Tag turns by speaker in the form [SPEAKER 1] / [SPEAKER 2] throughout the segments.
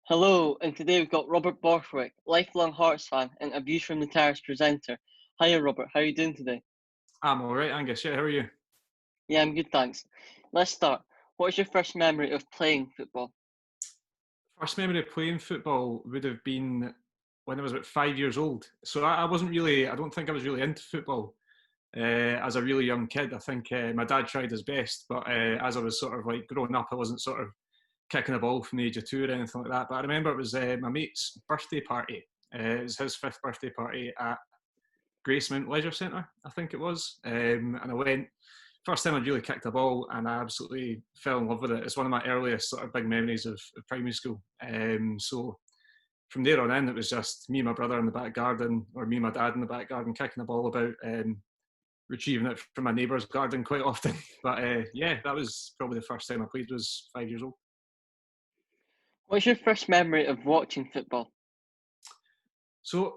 [SPEAKER 1] Hello, and today we've got Robert Borthwick, lifelong Hearts fan and a Views from the Terrace presenter. Hiya Robert, how are you doing today?
[SPEAKER 2] I'm all right, Angus. Yeah, how are you?
[SPEAKER 1] Yeah, I'm good, thanks. Let's start. What is your first memory of playing football?
[SPEAKER 2] First memory of playing football would have been when I was about 5 years old. So I wasn't really, I don't think I was really into football as a really young kid. I think my dad tried his best, but as I was sort of like growing up, I wasn't sort of kicking a ball from the age of two or anything like that. But I remember it was my mate's birthday party. It was his fifth birthday party at Gracemount Leisure Centre, I think it was. And I went, first time I'd really kicked a ball, and I absolutely fell in love with it. It's one of my earliest sort of big memories of primary school. So from there on in, it was just me and my brother in the back garden, or me and my dad in the back garden, kicking the ball about, retrieving it from my neighbour's garden quite often. But yeah, that was probably the first time I played, was 5 years old.
[SPEAKER 1] What's your first memory of watching football?
[SPEAKER 2] So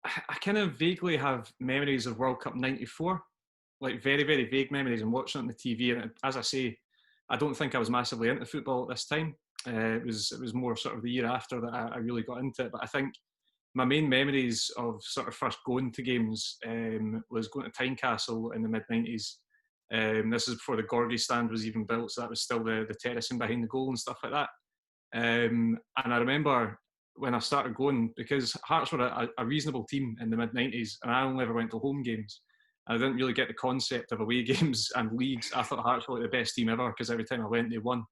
[SPEAKER 2] I kind of vaguely have memories of World Cup '94, like very, very vague memories, and watching it on the TV. And as I say, I don't think I was massively into football at this time. It was more sort of the year after that I really got into it. But I think my main memories of sort of first going to games was going to Tynecastle in the mid-90s. This is before the Gorgie stand was even built, so that was still the terrace in behind the goal and stuff like that. And I remember when I started going, because Hearts were a reasonable team in the mid-90s, and I only ever went to home games. I didn't really get the concept of away games and leagues. I thought Hearts were like the best team ever because every time I went, they won.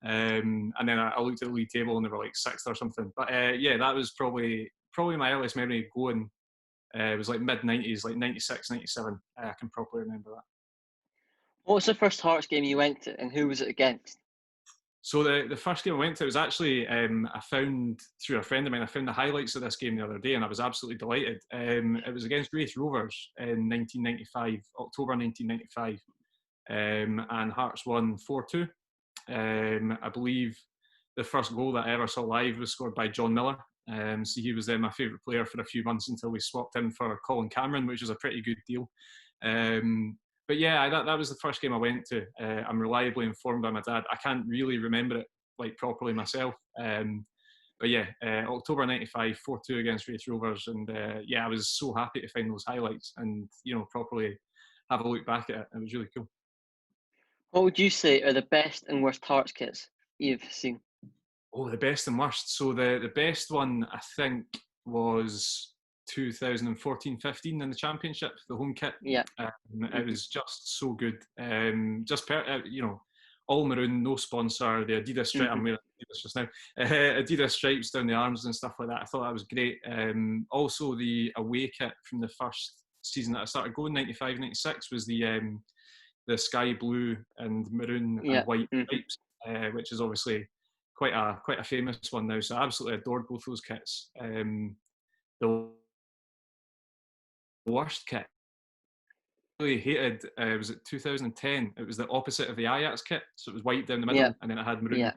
[SPEAKER 2] And then I looked at the league table and they were like sixth or something. But yeah, that was probably my earliest memory of going. It was like mid-90s, like 96, 97. I can properly remember that.
[SPEAKER 1] What was the first Hearts game you went to and who was it against?
[SPEAKER 2] So the first game I went to was actually I found through a friend of mine. I found the highlights of this game the other day, and I was absolutely delighted. It was against Raith Rovers in 1995, October 1995, and Hearts won 4-2. I believe the first goal that I ever saw live was scored by John Miller. So he was my favourite player for a few months until we swapped him for Colin Cameron, which was a pretty good deal. But yeah, that was the first game I went to. I'm reliably informed by my dad. I can't really remember it like properly myself. But yeah, October '95, 4-2 against Raith Rovers, and yeah, I was so happy to find those highlights and properly have a look back at it. It was really cool.
[SPEAKER 1] What would you say are the best and worst Hearts kits you've seen?
[SPEAKER 2] Oh, the best and worst. So the best one I think was 2014-15 in the championship, the home kit.
[SPEAKER 1] Yeah.
[SPEAKER 2] It was just so good. All maroon, no sponsor. The Adidas stripe. I'm wearing Adidas just now. Adidas stripes down the arms and stuff like that. I thought that was great. Also, the away kit from the first season that I started going, 95, 96, was the sky blue and maroon and
[SPEAKER 1] Yeah.
[SPEAKER 2] white stripes, which is obviously quite a famous one now. So I absolutely adored both those kits. The worst kit I really hated was it 2010. It was the opposite of the Ajax kit, so it was white down the
[SPEAKER 1] Yeah.
[SPEAKER 2] middle, and then it had maroon
[SPEAKER 1] Yeah.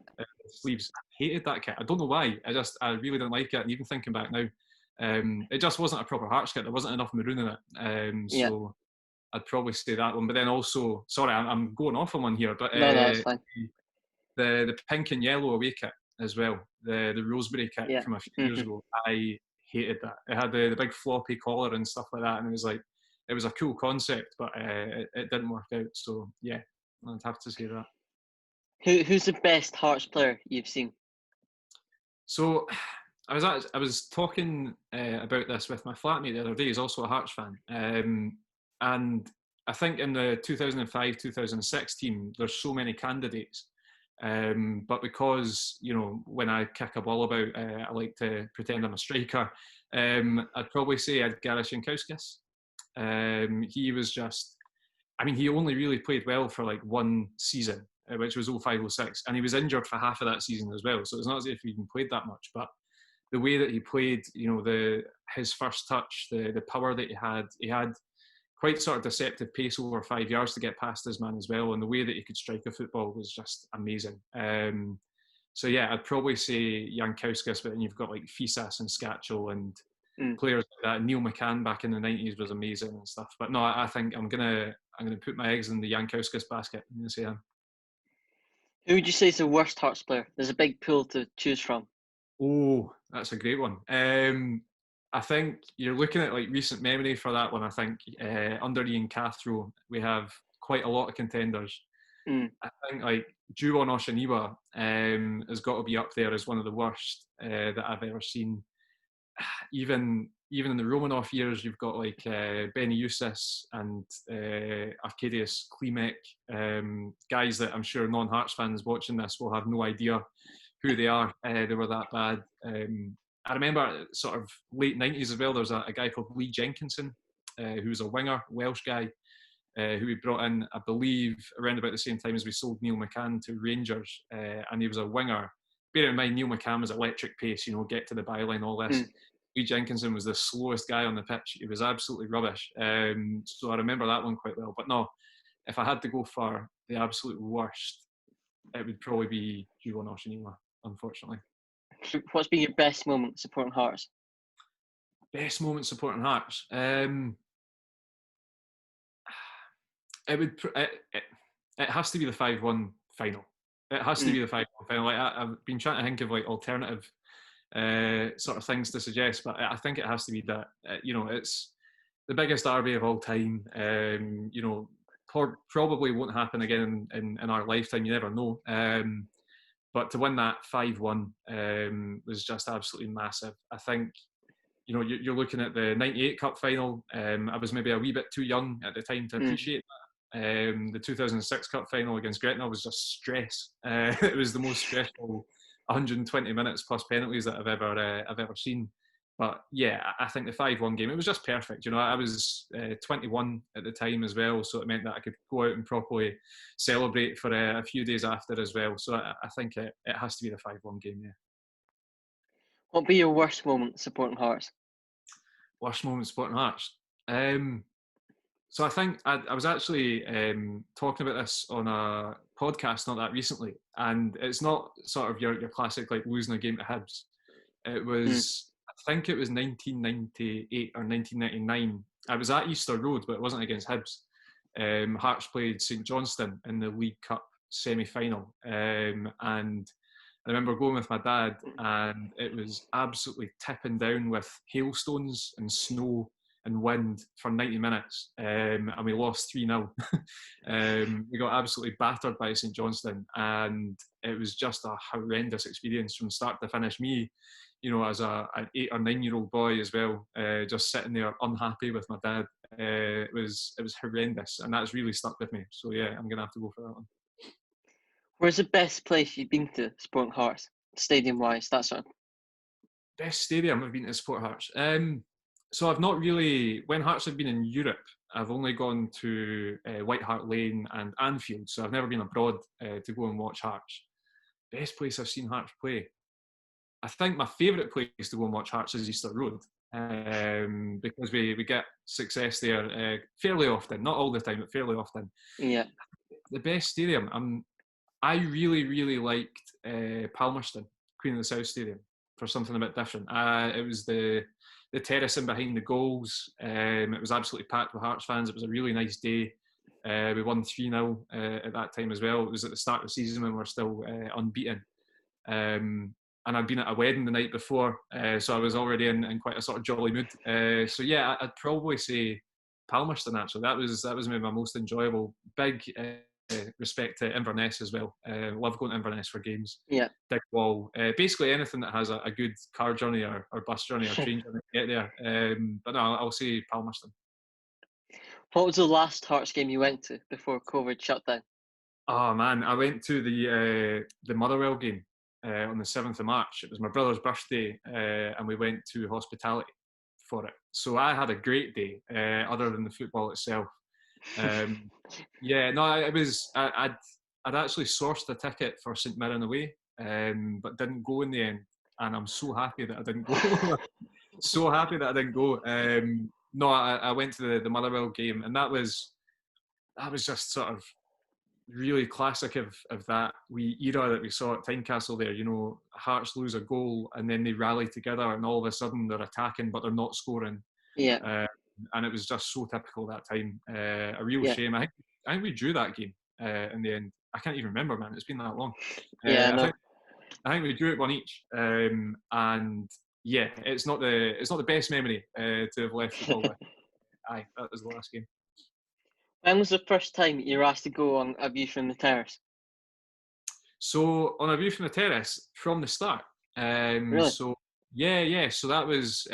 [SPEAKER 2] sleeves. I hated that kit. I don't know why. I really didn't like it, and even thinking back now, it just wasn't a proper Hearts kit. There wasn't enough maroon in it,
[SPEAKER 1] Yeah.
[SPEAKER 2] so I'd probably say that one. But then also, sorry, I'm going off on one here, but
[SPEAKER 1] No, it's fine.
[SPEAKER 2] the pink and yellow away kit as well, the Rosebery kit
[SPEAKER 1] Yeah.
[SPEAKER 2] from a few years ago. I hated that. It had the big floppy collar and stuff like that, and it was a cool concept, but it didn't work out. So yeah, I'd have to say that.
[SPEAKER 1] Who's the best Hearts player you've seen?
[SPEAKER 2] So I was talking about this with my flatmate the other day. He's also a Hearts fan, and I think in the 2005-2006 team, there's so many candidates. But because when I kick a ball about, I like to pretend I'm a striker. I'd probably say Edgaras Jankowskis. He was just, I mean, he only really played well for like one season, which was 05-06, and he was injured for half of that season as well. So it's not as if he even played that much, but the way that he played, his first touch, the power that he had quite sort of deceptive pace over 5 yards to get past his man as well, and the way that he could strike a football was just amazing. So yeah, I'd probably say Jankowskis, but then you've got like Fisas and Scatchel and players like that. Neil McCann back in the '90s was amazing and stuff. But no, I think I'm gonna put my eggs in the Jankowskis basket. I'm gonna say him.
[SPEAKER 1] Who would you say is the worst Hearts player? There's a big pool to choose from.
[SPEAKER 2] Oh, that's a great one. I think you're looking at like recent memory for that one. I think under Ian Cathro, we have quite a lot of contenders.
[SPEAKER 1] Mm.
[SPEAKER 2] I think like Juwon Oshiniwa has got to be up there as one of the worst that I've ever seen. Even in the Romanov years, you've got like Benny Eustace and Arkadiusz Klimek, guys that I'm sure non-Hearts fans watching this will have no idea who they are. They were that bad. I remember sort of late 90s as well, there was a guy called Lee Jenkinson, who was a winger, Welsh guy, who we brought in, I believe, around about the same time as we sold Neil McCann to Rangers, and he was a winger. Bear in mind, Neil McCann was electric pace, get to the byline, all this.
[SPEAKER 1] Mm.
[SPEAKER 2] Lee Jenkinson was the slowest guy on the pitch. He was absolutely rubbish. So I remember that one quite well. But no, if I had to go for the absolute worst, it would probably be Juwon Oshiniwa, unfortunately.
[SPEAKER 1] What's been your best moment supporting Hearts?
[SPEAKER 2] Best moment supporting Hearts? It has to be the 5-1 final. It has to be the 5-1 final. Like, I've been trying to think of like alternative sort of things to suggest, but I think it has to be that. It's the biggest derby of all time. Probably won't happen again in our lifetime. You never know. But to win that 5-1 was just absolutely massive. I think you're looking at the '98 Cup final. I was maybe a wee bit too young at the time to appreciate that. The 2006 Cup final against Gretna was just stress. It was the most stressful 120 minutes plus penalties that I've ever seen. But yeah, I think the 5-1 game, it was just perfect. I was 21 at the time as well, so it meant that I could go out and properly celebrate for a few days after as well. So I think it has to be the 5-1 game, yeah.
[SPEAKER 1] What would be your worst moment supporting Hearts?
[SPEAKER 2] Worst moment supporting Hearts? So I think I was actually talking about this on a podcast not that recently, and it's not sort of your classic like losing a game to Hibs. It was, I think it was 1998 or 1999. I was at Easter Road, but it wasn't against Hibs. Hearts played St Johnstone in the League Cup semi-final, and I remember going with my dad, and it was absolutely tipping down with hailstones and snow and wind for 90 minutes, and we lost 3-0. We got absolutely battered by St Johnstone, and it was just a horrendous experience from start to finish. Me, as an 8 or 9 year old boy as well, just sitting there unhappy with my dad. It was horrendous, and that's really stuck with me. So yeah, I'm gonna have to go for that one.
[SPEAKER 1] Where's the best place you've been to supporting Hearts, stadium-wise, that sort of?
[SPEAKER 2] Best stadium I've been to support Hearts. So I've not really, when Hearts have been in Europe, I've only gone to White Hart Lane and Anfield, so I've never been abroad to go and watch Hearts. Best place I've seen Hearts play? I think my favourite place to go and watch Hearts is Easter Road, because we get success there fairly often, not all the time, but fairly often.
[SPEAKER 1] Yeah.
[SPEAKER 2] The best stadium, I really, really liked Palmerston, Queen of the South Stadium, for something a bit different. It was the terrace in behind the goals. It was absolutely packed with Hearts fans. It was a really nice day. We won 3-0 at that time as well. It was at the start of the season when we were still unbeaten. And I'd been at a wedding the night before, so I was already in quite a sort of jolly mood. So yeah, I'd probably say Palmerston, actually. That was maybe my most enjoyable. Big respect to Inverness as well. Love going to Inverness for games.
[SPEAKER 1] Yeah.
[SPEAKER 2] Big wall. Basically anything that has a good car journey or bus journey or train journey to get there. But no, I'll say Palmerston.
[SPEAKER 1] What was the last Hearts game you went to before COVID shut down?
[SPEAKER 2] Oh man, I went to the Motherwell game on the 7th of March. It was my brother's birthday, and we went to hospitality for it. So I had a great day, other than the football itself. Yeah, no, it was. I'd actually sourced a ticket for St Mirren away, but didn't go in the end, and I'm so happy that I didn't go. So happy that I didn't go. No, I went to the Motherwell game, and that was just sort of really classic of that wee era that we saw at Tynecastle there. Hearts lose a goal and then they rally together, and all of a sudden they're attacking but they're not scoring.
[SPEAKER 1] Yeah.
[SPEAKER 2] And it was just so typical that time. A real shame. I think we drew that game in the end. I can't even remember, man. It's been that long.
[SPEAKER 1] Yeah, I know.
[SPEAKER 2] I think we drew it one each, and yeah, it's not the best memory to have left football with. Aye, that was the last game.
[SPEAKER 1] When was the first time you were asked to go on A View from the Terrace?
[SPEAKER 2] So on A View from the Terrace from the start.
[SPEAKER 1] Really?
[SPEAKER 2] So yeah. So that was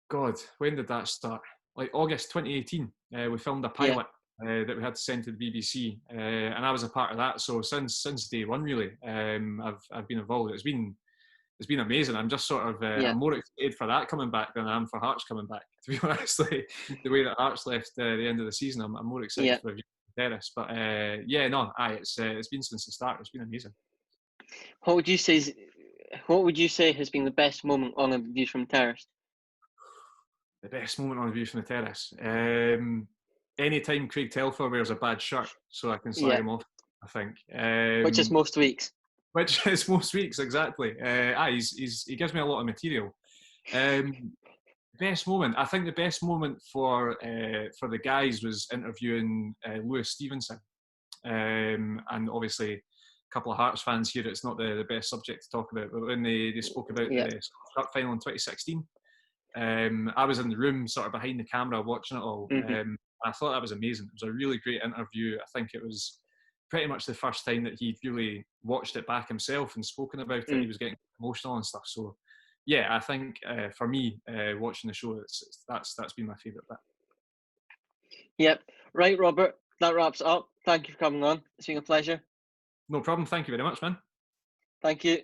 [SPEAKER 2] God. When did that start? Like August 2018. We filmed a
[SPEAKER 1] Yeah,
[SPEAKER 2] pilot that we had to send to the BBC, and I was a part of that. So since day one, really, I've been involved. It's been amazing. I'm just sort of
[SPEAKER 1] yeah,
[SPEAKER 2] I'm more excited for that coming back than I am for Hearts coming back. To be honest, like, the way that Hearts left the end of the season, I'm more excited
[SPEAKER 1] yeah.
[SPEAKER 2] for Terrace. But yeah, no, it's been since the start. It's been amazing.
[SPEAKER 1] What would you say? What would you say has been the best moment on A View from the Terrace?
[SPEAKER 2] The best moment on the View from the Terrace. Anytime Craig Telfer wears a bad shirt, so I can slag
[SPEAKER 1] Yeah,
[SPEAKER 2] him off. I think.
[SPEAKER 1] which is most weeks.
[SPEAKER 2] Which is most weeks exactly. He gives me a lot of material. Best moment. I think the best moment for the guys was interviewing Lewis Stevenson, and obviously a couple of Hearts fans here. It's not the best subject to talk about, but when they spoke about
[SPEAKER 1] Yeah.
[SPEAKER 2] the Cup final in 2016, I was in the room, sort of behind the camera, watching it all.
[SPEAKER 1] Mm-hmm.
[SPEAKER 2] I thought that was amazing. It was a really great interview. I think it was pretty much the first time that he'd really watched it back himself and spoken about it. He was getting emotional and stuff. So, yeah, I think for me, watching the show, that's been my favourite bit.
[SPEAKER 1] Yep. Right, Robert. That wraps it up. Thank you for coming on. It's been a pleasure.
[SPEAKER 2] No problem. Thank you very much, man.
[SPEAKER 1] Thank you.